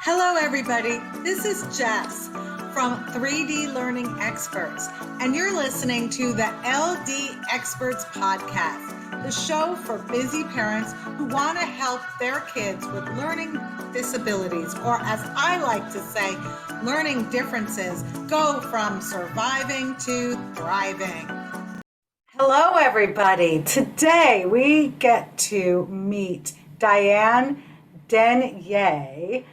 Hello, everybody. This is Jess from 3D Learning Experts, and you're listening to the LD Experts Podcast, the show for busy parents who want to help their kids with learning disabilities, or as I like to say, learning differences, go from surviving to thriving. Hello, everybody. Today we get to meet Diane Devenyi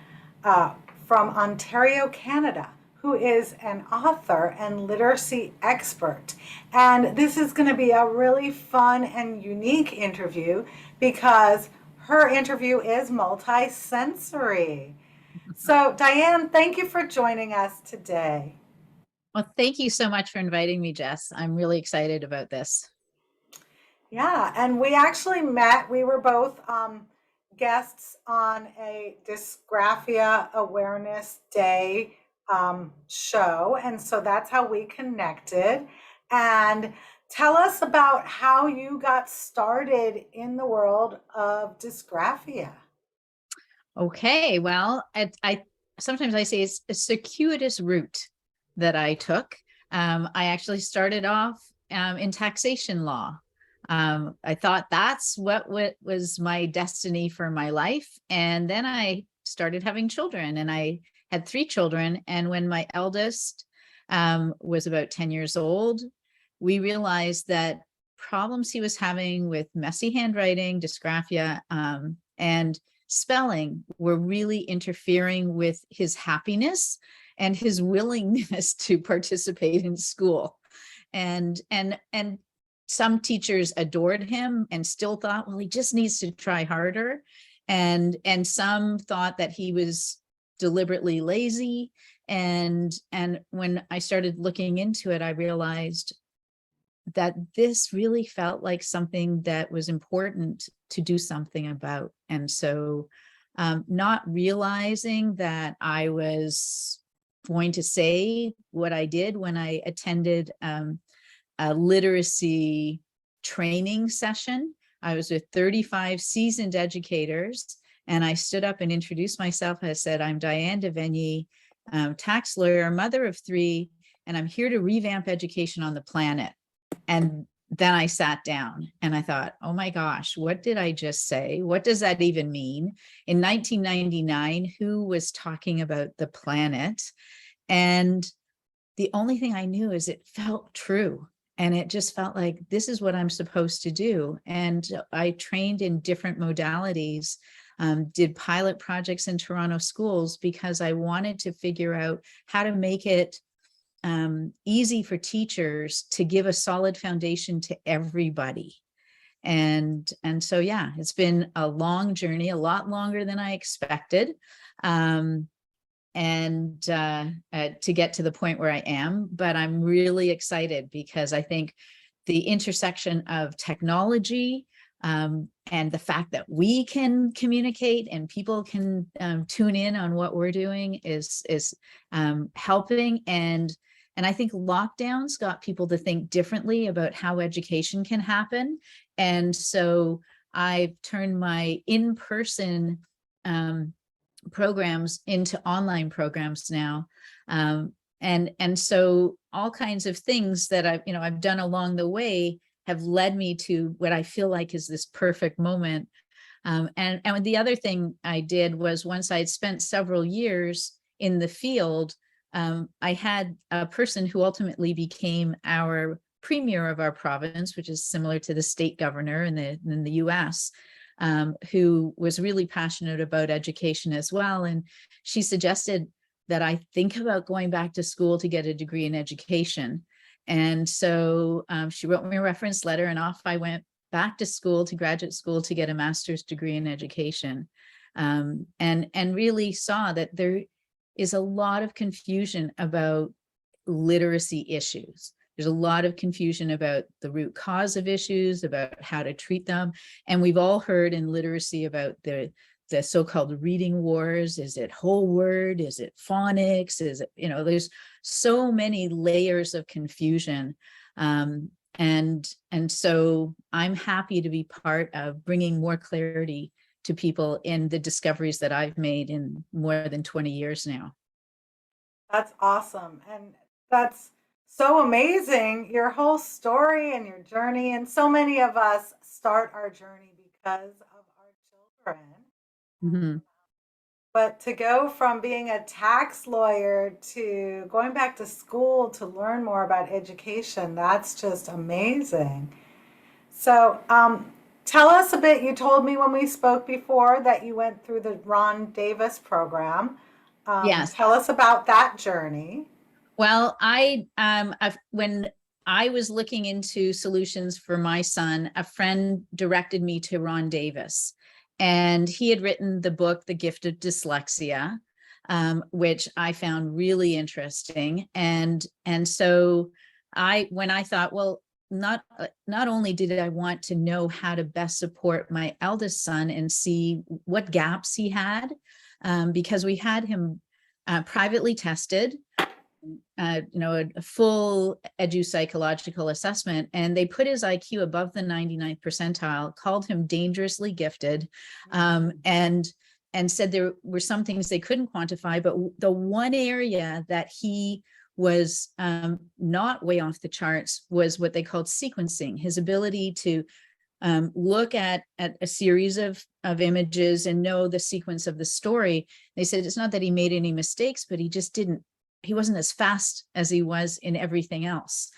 from Ontario, Canada, who is an author and literacy expert. And this is going to be a really fun and unique interview because her interview is multi-sensory. So, Diane, thank you for joining us today. Well, thank you so much for inviting me, Jess. I'm really excited about this. Yeah, and we actually met. We were both guests on a Dysgraphia Awareness Day show. And so that's how we connected. And tell us about how you got started in the world of dysgraphia. Okay, well, I sometimes I say it's a circuitous route that I took. I actually started off in taxation law. I thought that's what was my destiny for my life. And then I started having children, and I had 3 children. And when my eldest was about 10 years old, we realized that problems he was having with messy handwriting, dysgraphia, and spelling were really interfering with his happiness and his willingness to participate in school. And some teachers adored him and still thought, well, he just needs to try harder. And some thought that he was deliberately lazy. And when I started looking into it, I realized that this really felt like something that was important to do something about. And so not realizing that I was going to say what I did when I attended a literacy training session. I was with 35 seasoned educators, and I stood up and introduced myself. I said, I'm Diane Devenyi, tax lawyer, mother of 3, and I'm here to revamp education on the planet. And then I sat down and I thought, oh my gosh, what did I just say? What does that even mean? In 1999, who was talking about the planet? And the only thing I knew is it felt true. And it just felt like this is what I'm supposed to do. And I trained in different modalities, did pilot projects in Toronto schools because I wanted to figure out how to make it easy for teachers to give a solid foundation to everybody. And so, yeah, it's been a long journey, a lot longer than I expected. To get to the point where I am, but I'm really excited because I think the intersection of technology and the fact that we can communicate and people can tune in on what we're doing is helping. And I think lockdowns got people to think differently about how education can happen. And so I've turned my in-person programs into online programs now. And so all kinds of things that I've done along the way have led me to what I feel like is this perfect moment. And the other thing I did was, once I'd spent several years in the field, I had a person who ultimately became our premier of our province, which is similar to the state governor in the US, who was really passionate about education as well. And she suggested that I think about going back to school to get a degree in education. And so she wrote me a reference letter, and off I went back to school, to graduate school, to get a master's degree in education. And really saw that there is a lot of confusion about literacy issues. There's a lot of confusion about the root cause of issues, about how to treat them. And we've all heard in literacy about the so-called reading wars. Is it whole word? Is it phonics? Is it, there's so many layers of confusion. And so I'm happy to be part of bringing more clarity to people in the discoveries that I've made in more than 20 years now. That's awesome. And that's so amazing, your whole story and your journey. And so many of us start our journey because of our children. Mm-hmm. But to go from being a tax lawyer to going back to school to learn more about education, that's just amazing. So, tell us a bit. You told me when we spoke before that you went through the Ron Davis program. Yes. Tell us about that journey. Well, when I was looking into solutions for my son, a friend directed me to Ron Davis, and he had written the book, The Gift of Dyslexia, which I found really interesting. And so when I thought, well, not only did I want to know how to best support my eldest son and see what gaps he had, because we had him privately tested, a full edu-psychological assessment, and they put his IQ above the 99th percentile, called him dangerously gifted, and said there were some things they couldn't quantify, but the one area that he was not way off the charts was what they called sequencing, his ability to look at a series of images and know the sequence of the story. They said it's not that he made any mistakes, but he wasn't as fast as he was in everything else.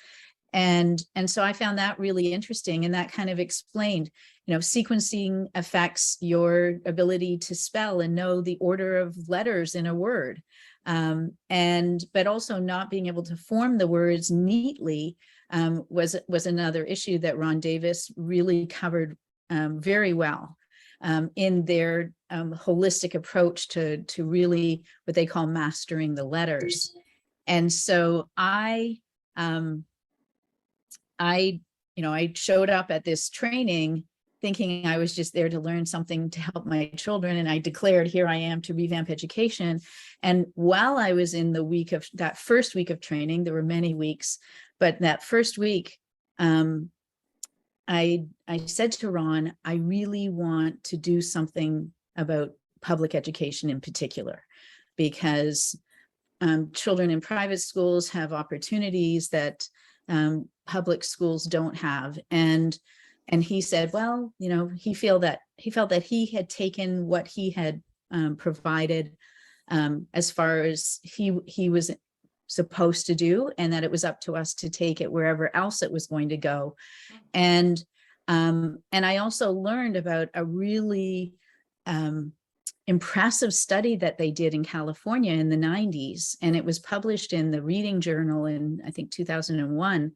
And so I found that really interesting. And that kind of explained, sequencing affects your ability to spell and know the order of letters in a word. But also not being able to form the words neatly was another issue that Ron Davis really covered very well in their holistic approach to really what they call mastering the letters. And so I showed up at this training thinking I was just there to learn something to help my children. And I declared, here I am to revamp education. And while I was in that first week of training, there were many weeks, but that first week, I said to Ron, I really want to do something about public education in particular, because children in private schools have opportunities that public schools don't have. And he said, well, he felt that he had taken what he had provided as far as he was supposed to do, and that it was up to us to take it wherever else it was going to go. And I also learned about a really impressive study that they did in California in the 90s, and it was published in the Reading Journal in, I think, 2001.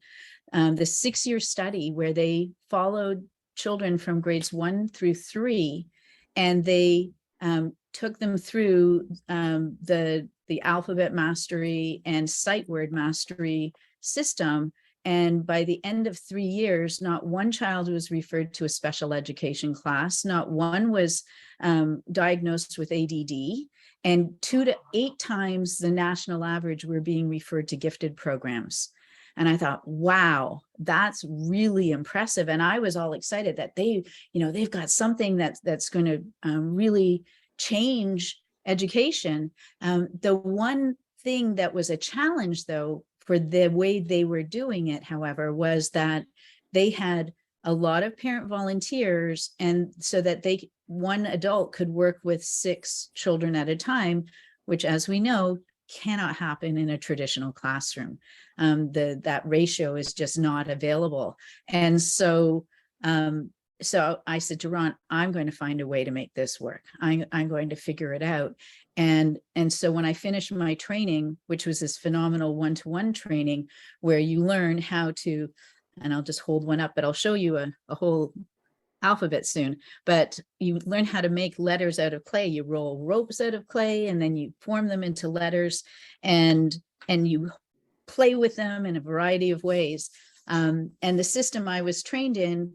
The 6-year study where they followed children from grades 1 through 3, and they took them through the alphabet mastery and sight word mastery system. And by the end of 3 years, not one child was referred to a special education class, not one was diagnosed with ADD, and 2 to 8 times the national average were being referred to gifted programs. And I thought, wow, that's really impressive. And I was all excited that they've got something that's going to really change education. The one thing that was a challenge, though, for the way they were doing it, however, was that they had a lot of parent volunteers, and so that one adult could work with 6 children at a time, which, as we know, cannot happen in a traditional classroom. That ratio is just not available. And so I said to Ron, I'm going to find a way to make this work. I'm going to figure it out. And so when I finished my training, which was this phenomenal one-to-one training where you learn how to, and I'll just hold one up, but I'll show you a whole alphabet soon, but you learn how to make letters out of clay. You roll ropes out of clay, and then you form them into letters, and you play with them in a variety of ways. And the system I was trained in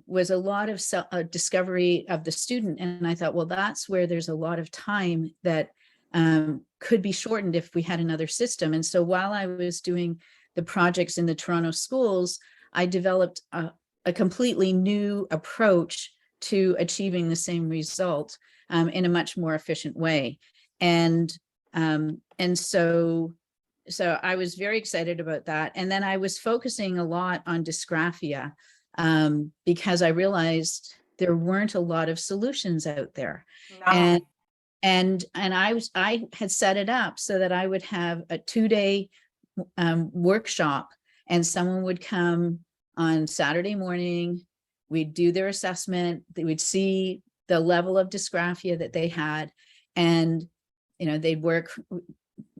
was a lot of discovery of the student. And I thought, well, that's where there's a lot of time that could be shortened if we had another system. And so while I was doing the projects in the Toronto schools, I developed a completely new approach to achieving the same result in a much more efficient way. And so I was very excited about that. And then I was focusing a lot on dysgraphia because I realized there weren't a lot of solutions out there. No. And I had set it up so that I would have a 2-day workshop, and someone would come on Saturday morning. We'd do their assessment. They would see the level of dysgraphia that they had, and they'd work,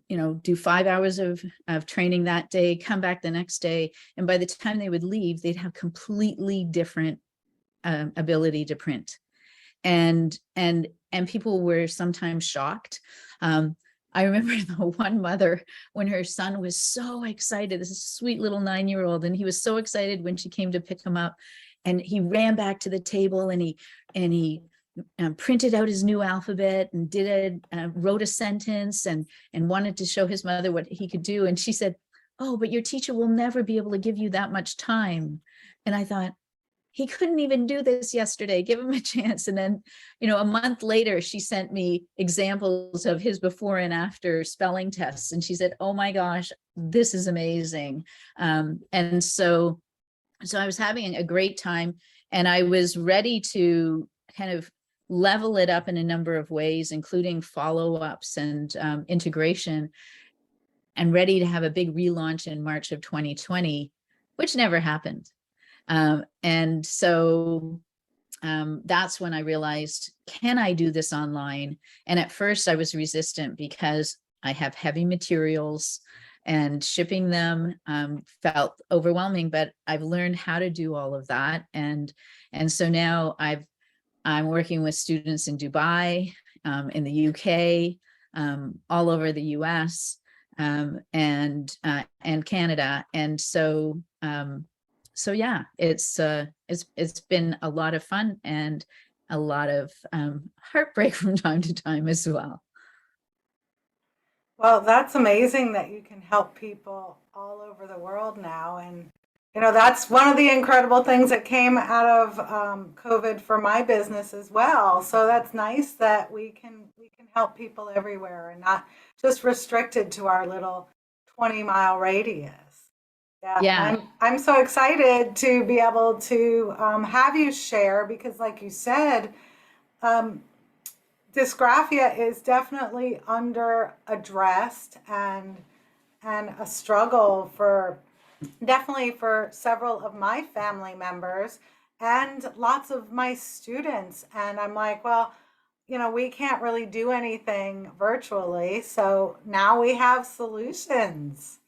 do 5 hours of training that day, come back the next day, and by the time they would leave, they'd have completely different ability to print. And people were sometimes shocked. I remember the one mother, when her son was so excited, this is a sweet little 9-year-old, and he was so excited when she came to pick him up, and he ran back to the table and he printed out his new alphabet and wrote a sentence and wanted to show his mother what he could do. And she said, "Oh, but your teacher will never be able to give you that much time." And I thought, he couldn't even do this yesterday. Give him a chance. And then, a month later, she sent me examples of his before and after spelling tests. And she said, "Oh my gosh, this is amazing." And so I was having a great time, and I was ready to kind of level it up in a number of ways, including follow-ups and integration, and ready to have a big relaunch in March of 2020, which never happened. And so that's when I realized, can I do this online? And at first I was resistant because I have heavy materials and shipping them felt overwhelming, but I've learned how to do all of that. And so now I'm working with students in Dubai, in the UK, all over the US, and Canada. And so yeah, it's been a lot of fun and a lot of heartbreak from time to time as well. Well, that's amazing that you can help people all over the world now. And, that's one of the incredible things that came out of COVID for my business as well. So that's nice that we can help people everywhere and not just restricted to our little 20-mile radius. Yeah. I'm so excited to be able to have you share, because like you said, dysgraphia is definitely under addressed and a struggle definitely for several of my family members and lots of my students. And I'm like, well, we can't really do anything virtually. So now we have solutions.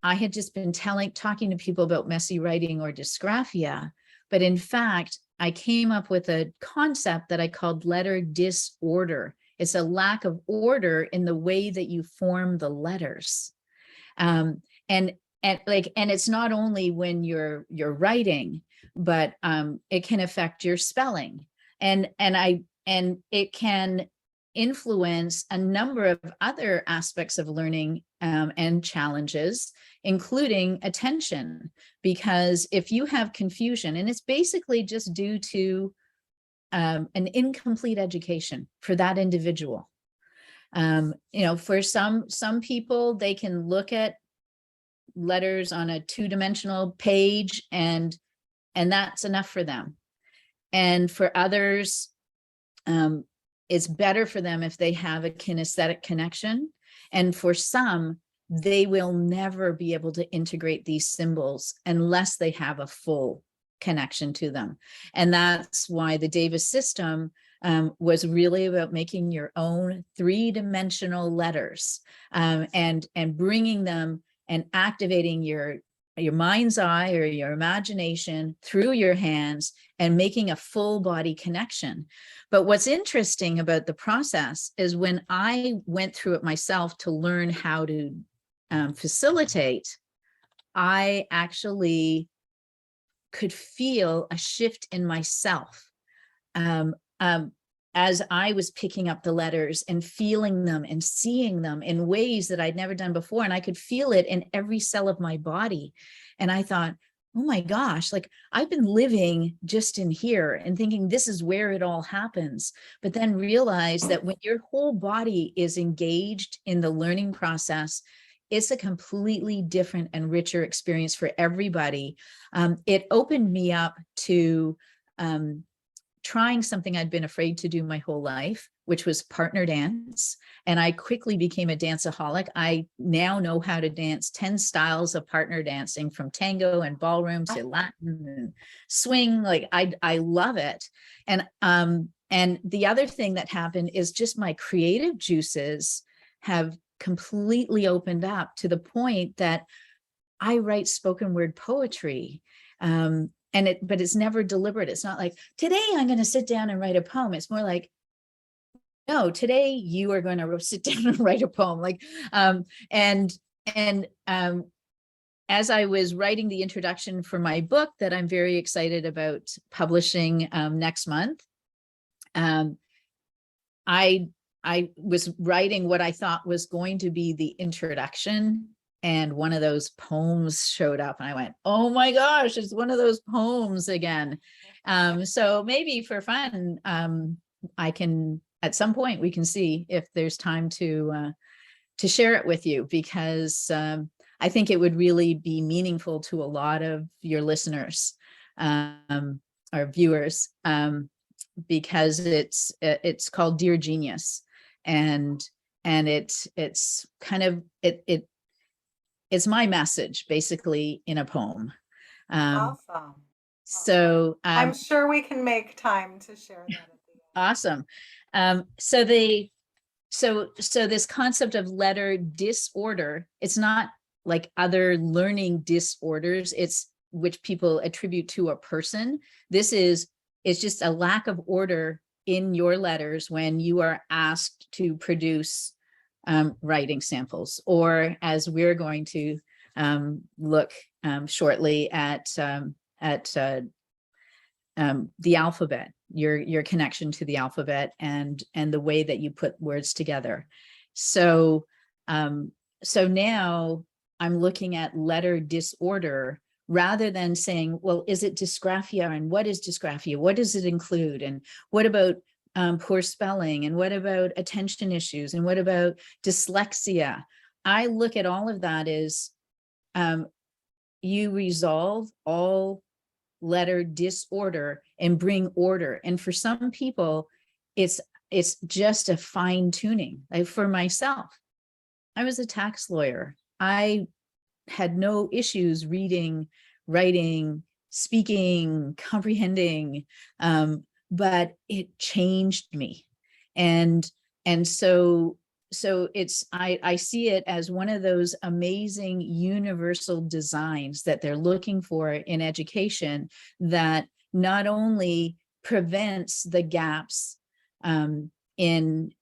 I had just been talking to people about messy writing or dysgraphia, but in fact, I came up with a concept that I called letter disorder. It's a lack of order in the way that you form the letters. And it's not only when you're writing, but it can affect your spelling. And it can influence a number of other aspects of learning and challenges, including attention. Because if you have confusion, and it's basically just due to an incomplete education for that individual. For some people, they can look at letters on a 2-dimensional page and that's enough for them. And for others, it's better for them if they have a kinesthetic connection. And for some, they will never be able to integrate these symbols unless they have a full connection to them. And that's why the Davis system was really about making your own 3-dimensional letters and bringing them and activating your mind's eye or your imagination through your hands and making a full body connection. But what's interesting about the process is when I went through it myself to learn how to facilitate, I actually could feel a shift in myself as I was picking up the letters and feeling them and seeing them in ways that I'd never done before. And I could feel it in every cell of my body. And I thought, oh my gosh, like I've been living just in here and thinking this is where it all happens, but then realize that when your whole body is engaged in the learning process, it's a completely different and richer experience for everybody. It opened me up to trying something I'd been afraid to do my whole life, which was partner dance. And I quickly became a danceaholic. I now know how to dance 10 styles of partner dancing, from tango and ballroom to Latin and swing. Like I love it. And the other thing that happened is just my creative juices have completely opened up to the point that I write spoken word poetry. But it's never deliberate. It's not like, today I'm going to sit down and write a poem. It's more like, no, today you are going to sit down and write a poem. Like, as I was writing the introduction for my book that I'm very excited about publishing next month, I was writing what I thought was going to be the introduction, and one of those poems showed up, and I went, oh my gosh, it's one of those poems again. So maybe for fun, I can, at some point, we can see if there's time to share it with you, because I think it would really be meaningful to a lot of your listeners or viewers, because it's called Dear Genius, and it's kind of it's my message basically in a poem. Awesome. So I'm sure we can make time to share that at the end. Awesome. So this concept of letter disorder, it's not like other learning disorders, it's which people attribute to a person. It's just a lack of order in your letters when you are asked to produce writing samples, or as we're going to look shortly at the alphabet, your connection to the alphabet and the way that you put words together. So now I'm looking at letter disorder rather than saying, well, is it dysgraphia, and what is dysgraphia? What does it include? And what about poor spelling? And what about attention issues? And what about dyslexia? I look at all of that as you resolve all letter disorder and bring order. And for some people, it's just a fine tuning. Like for myself, I was a tax lawyer. I had no issues reading, writing, speaking, comprehending, but it changed me. And so I see it as one of those amazing universal designs that they're looking for in education, that not only prevents the gaps in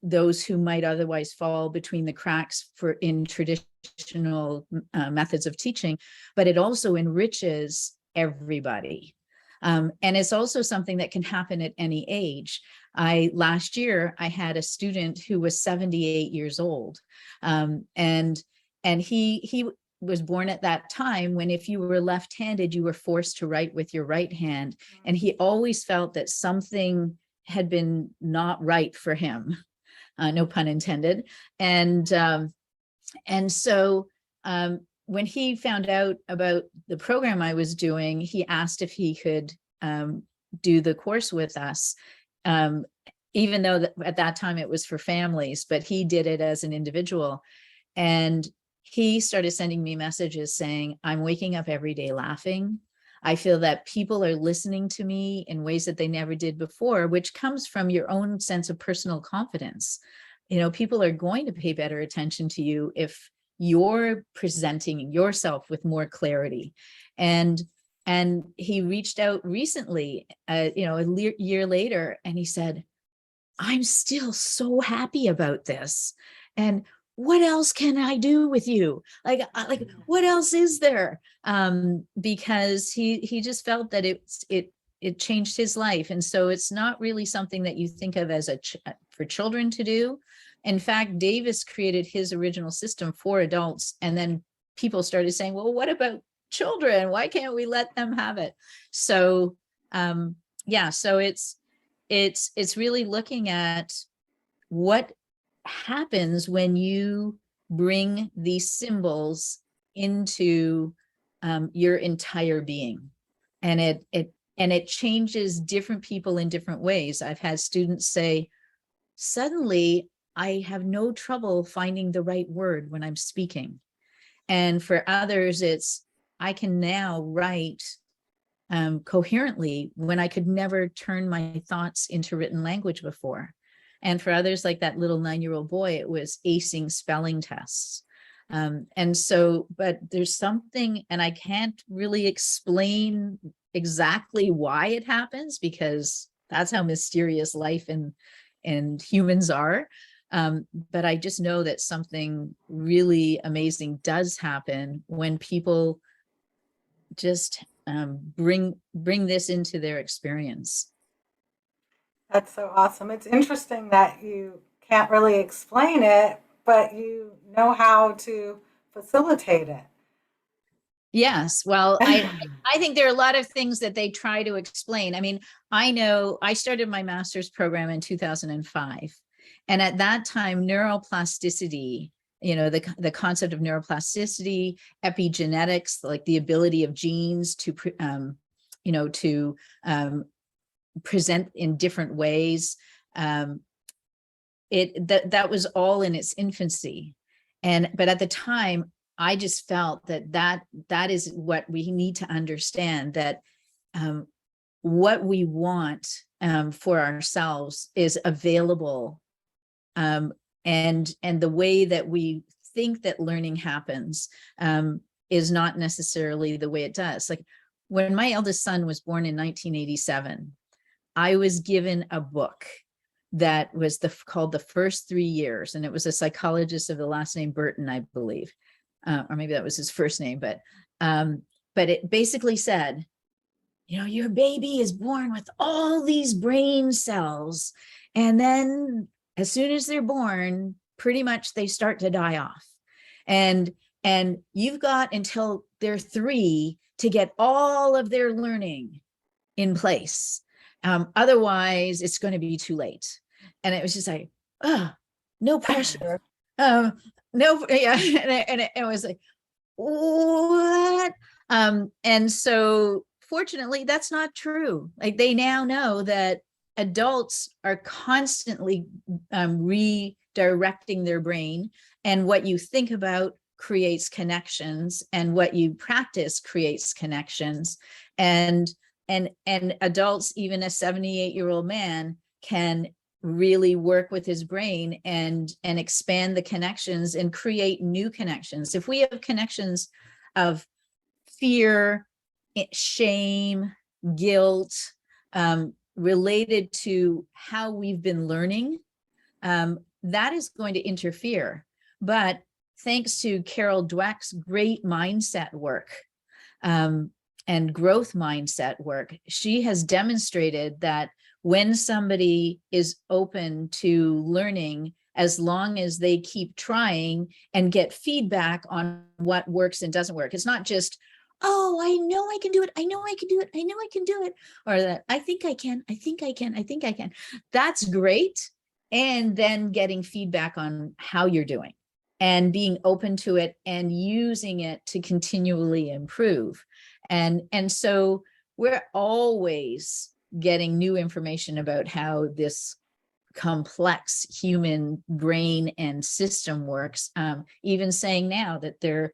those who might otherwise fall between the cracks in traditional methods of teaching, but it also enriches everybody. And it's also something that can happen at any age. Last year, I had a student who was 78 years old. And he was born at that time when, if you were left-handed, you were forced to write with your right hand. And he always felt that something had been not right for him, no pun intended. And so when he found out about the program I was doing, he asked if he could do the course with us, even though at that time it was for families, but he did it as an individual. And he started sending me messages saying, I'm waking up every day laughing. I feel that people are listening to me in ways that they never did before, which comes from your own sense of personal confidence. You know, people are going to pay better attention to you if you're presenting yourself with more clarity. And he reached out recently, a year later, and he said, I'm still so happy about this. And what else can I do with you? Like what else is there? Because he just felt that it changed his life. And so it's not really something that you think of as for children to do. In fact, Davis created his original system for adults, and then people started saying, well, what about children. Why can't we let them have it? So yeah, so it's really looking at what happens when you bring these symbols into your entire being, and it changes different people in different ways. I've had students say, suddenly I have no trouble finding the right word when I'm speaking. And for others, it's, I can now write coherently when I could never turn my thoughts into written language before. And for others, like that little 9-year-old boy, it was acing spelling tests. And so, but there's something, and I can't really explain exactly why it happens, because that's how mysterious life and humans are. But I just know that something really amazing does happen when people just bring this into their experience. That's so awesome. It's interesting that you can't really explain it, but you know how to facilitate it. Yes, well, I think there are a lot of things that they try to explain. I mean, I know I started my master's program in 2005, and at that time, neuroplasticity, the concept of neuroplasticity, epigenetics, like the ability of genes to to present in different ways, that was all in its infancy. But at the time, I just felt that is what we need to understand, that what we want for ourselves is available, and the way that we think that learning happens is not necessarily the way it does. Like when my eldest son was born in 1987, I was given a book that was called The First 3 Years, and it was a psychologist of the last name Burton, I believe, or maybe that was his first name, but it basically said, your baby is born with all these brain cells, and then as soon as they're born, pretty much they start to die off, and you've got until they're 3 to get all of their learning in place. Otherwise, it's going to be too late. And it was just like, oh, no pressure. No, yeah. And it was like, what? And so fortunately, that's not true. Like they now know that adults are constantly redirecting their brain, and what you think about creates connections, and what you practice creates connections. And adults, even a 78-year-old man, can really work with his brain and expand the connections and create new connections. If we have connections of fear, shame, guilt, related to how we've been learning, that is going to interfere. But thanks to Carol Dweck's great mindset work, and growth mindset work, she has demonstrated that when somebody is open to learning, as long as they keep trying and get feedback on what works and doesn't work, it's not just, oh, I know I can do it. I know I can do it. I know I can do it. Or that I think I can, I think I can, I think I can. That's great. And then getting feedback on how you're doing and being open to it and using it to continually improve. And so we're always getting new information about how this complex human brain and system works. Even saying now that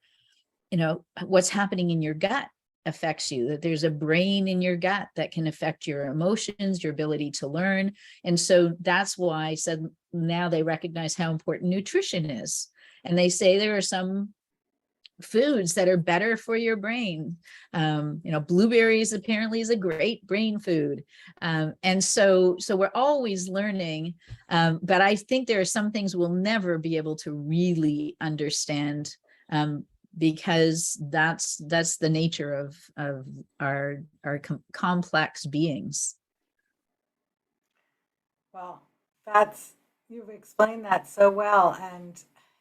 what's happening in your gut affects you, that there's a brain in your gut that can affect your emotions, your ability to learn. And so that's why I said now they recognize how important nutrition is. And they say there are some foods that are better for your brain. Blueberries apparently is a great brain food. And so we're always learning. But I think there are some things we'll never be able to really understand, because that's the nature of our complex beings. Well, you've explained that so well, and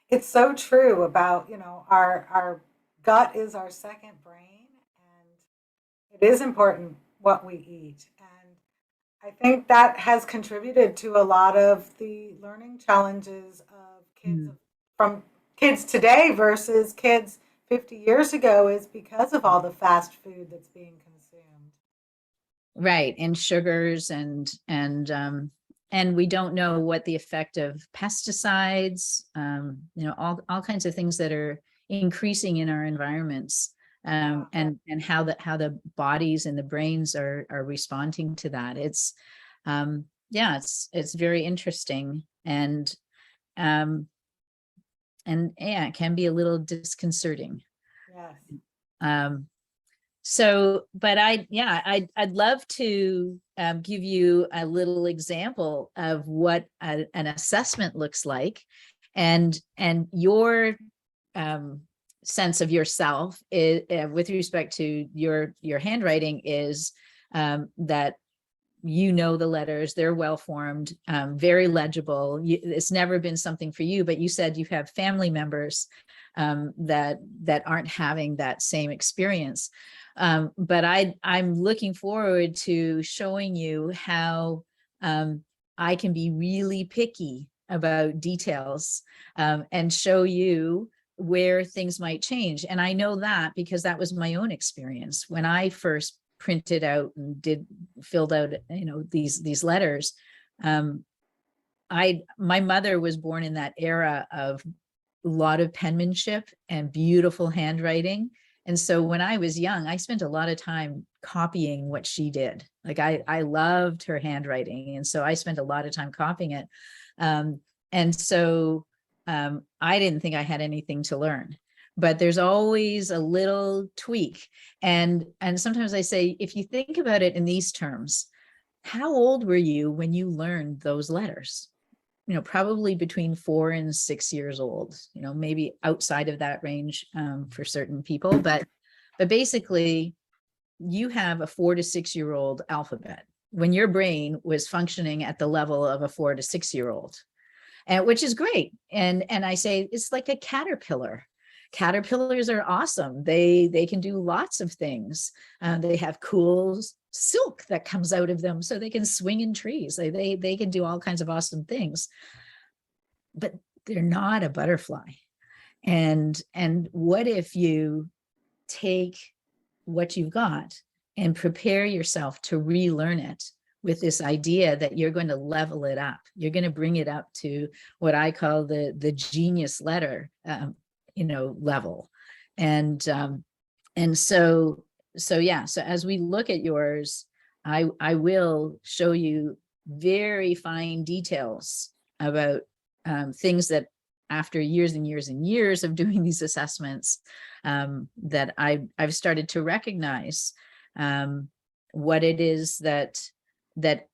it's so true about, our gut is our second brain, It is important what we eat. And I think that has contributed to a lot of the learning challenges of kids Mm. from kids today versus kids 50 years ago is because of all the fast food that's being consumed. Right, and sugars and we don't know what the effect of pesticides, all kinds of things that are increasing in our environments, Yeah. and how the bodies and the brains are responding to that. Yeah, it's very interesting, um, and yeah, it can be a little disconcerting. Yes. Um, So, but I'd love to give you a little example of what an assessment looks like, and your um, sense of yourself is, with respect to your handwriting is that you know the letters, they're well formed, very legible. It's never been something for you, but you said you have family members that aren't having that same experience. But I'm looking forward to showing you how I can be really picky about details, and show you where things might change. And I know that because that was my own experience when I first printed out and filled out, these letters. My mother was born in that era of a lot of penmanship and beautiful handwriting. And so when I was young, I spent a lot of time copying what she did. Like I loved her handwriting. And so I spent a lot of time copying it. And so I didn't think I had anything to learn, but there's always a little tweak. And sometimes I say, if you think about it in these terms, how old were you when you learned those letters? Probably between 4 and 6 years old, maybe outside of that range for certain people, but basically you have a 4 to 6 year old alphabet when your brain was functioning at the level of a 4 to 6 year old, and which is great. And I say it's like a caterpillar. Caterpillars are awesome. They can do lots of things. They have cool silk that comes out of them so they can swing in trees. They can do all kinds of awesome things, but they're not a butterfly. And what if you take what you've got and prepare yourself to relearn it with this idea that you're going to level it up. You're going to bring it up to what I call the genius letter, level. And so as we look at yours, I will show you very fine details about things that after years and years and years of doing these assessments, that I've started to recognize what it is that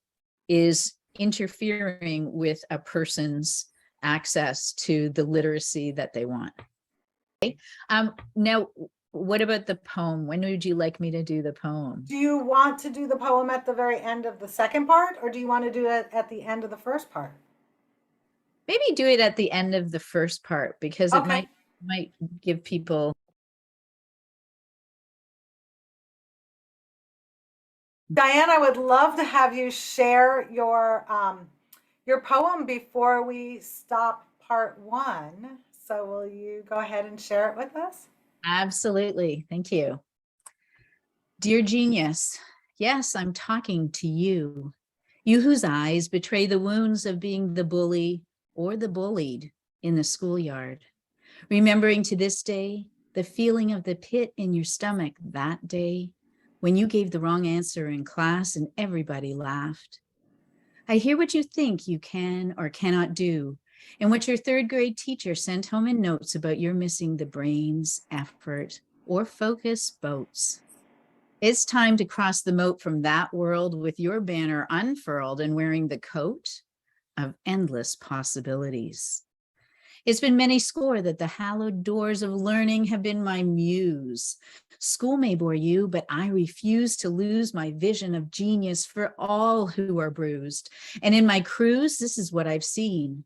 is interfering with a person's access to the literacy that they want. Okay. Now, what about the poem? When would you like me to do the poem? Do you want to do the poem at the very end of the second part, or do you want to do it at the end of the first part? Maybe do it at the end of the first part, because it Okay. might give people. Diane, I would love to have you share your poem before we stop part one. So will you go ahead and share it with us? Absolutely. Thank you. Dear genius, yes, I'm talking to you. You whose eyes betray the wounds of being the bully or the bullied in the schoolyard. Remembering to this day the feeling of the pit in your stomach that day when you gave the wrong answer in class and everybody laughed. I hear what you think you can or cannot do, and what your third grade teacher sent home in notes about your missing the brains, effort, or focus boats. It's time to cross the moat from that world with your banner unfurled and wearing the coat of endless possibilities. It's been many score that the hallowed doors of learning have been my muse. School may bore you, but I refuse to lose my vision of genius for all who are bruised. And in my cruise, this is what I've seen.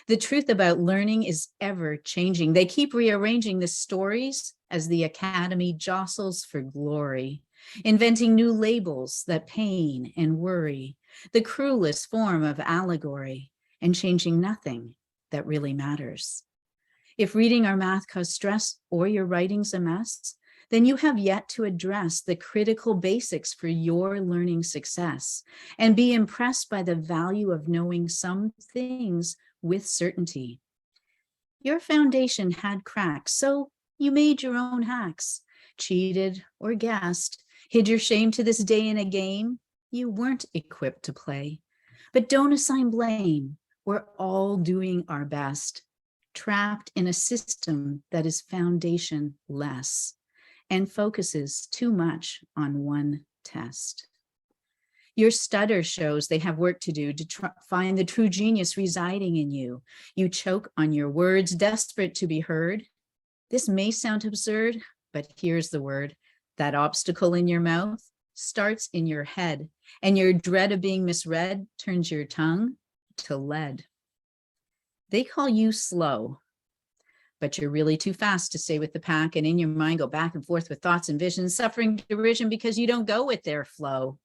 The truth about learning is ever changing. They keep rearranging the stories as the academy jostles for glory. inventing new labels that pain and worry, the cruelest form of allegory, and changing nothing that really matters. If reading or math cause stress or your writing's a mess, then you have yet to address the critical basics for your learning success and be impressed by the value of knowing some things with certainty. Your foundation had cracks, so you made your own hacks, cheated or guessed, hid your shame to this day in a game you weren't equipped to play. But don't assign blame. We're all doing our best, trapped in a system that is foundation-less and focuses too much on one test. Your stutter shows they have work to do to find the true genius residing in you. You choke on your words, desperate to be heard. This may sound absurd, but here's the word. That obstacle in your mouth starts in your head, and your dread of being misread turns your tongue to lead. They call you slow, but you're really too fast to stay with the pack, and in your mind go back and forth with thoughts and visions, suffering derision because you don't go with their flow.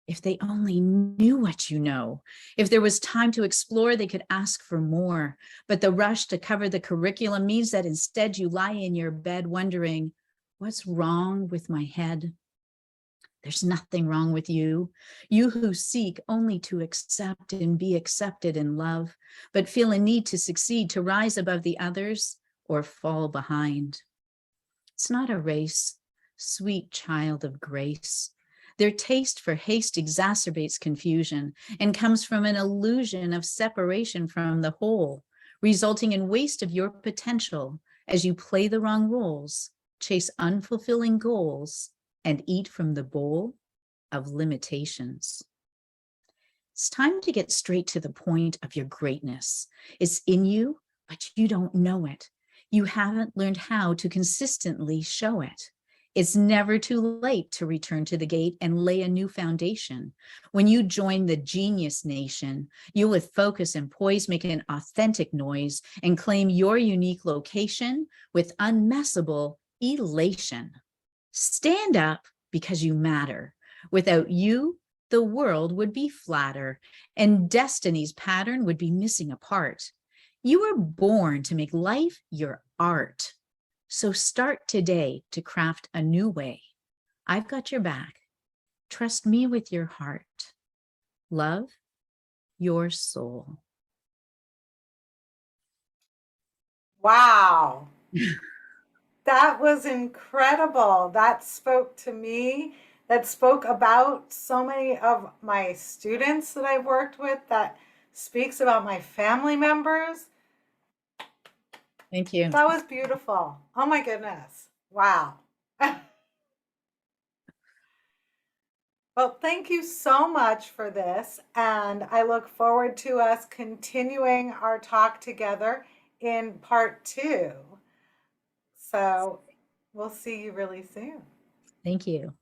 If they only knew what you know, if there was time to explore, they could ask for more. But the rush to cover the curriculum means that instead you lie in your bed wondering, what's wrong with my head? There's nothing wrong with you. You who seek only to accept and be accepted in love, but feel a need to succeed, to rise above the others or fall behind. It's not a race, sweet child of grace. Their taste for haste exacerbates confusion and comes from an illusion of separation from the whole, resulting in waste of your potential as you play the wrong roles, chase unfulfilling goals, and eat from the bowl of limitations. It's time to get straight to the point of your greatness. It's in you, but you don't know it. You haven't learned how to consistently show it. It's never too late to return to the gate and lay a new foundation. When you join the genius nation, you with focus and poise make an authentic noise and claim your unique location with unmessable elation. Stand up because you matter. Without you, the world would be flatter and destiny's pattern would be missing a part. You were born to make life your art. So start today to craft a new way. I've got your back. Trust me with your heart. Love your soul. Wow. That was incredible. That spoke to me. That spoke about so many of my students that I've worked with. That speaks about my family members. Thank you. That was beautiful. Oh my goodness. Wow. Well, thank you so much for this. And I look forward to us continuing our talk together in part 2. So we'll see you really soon. Thank you.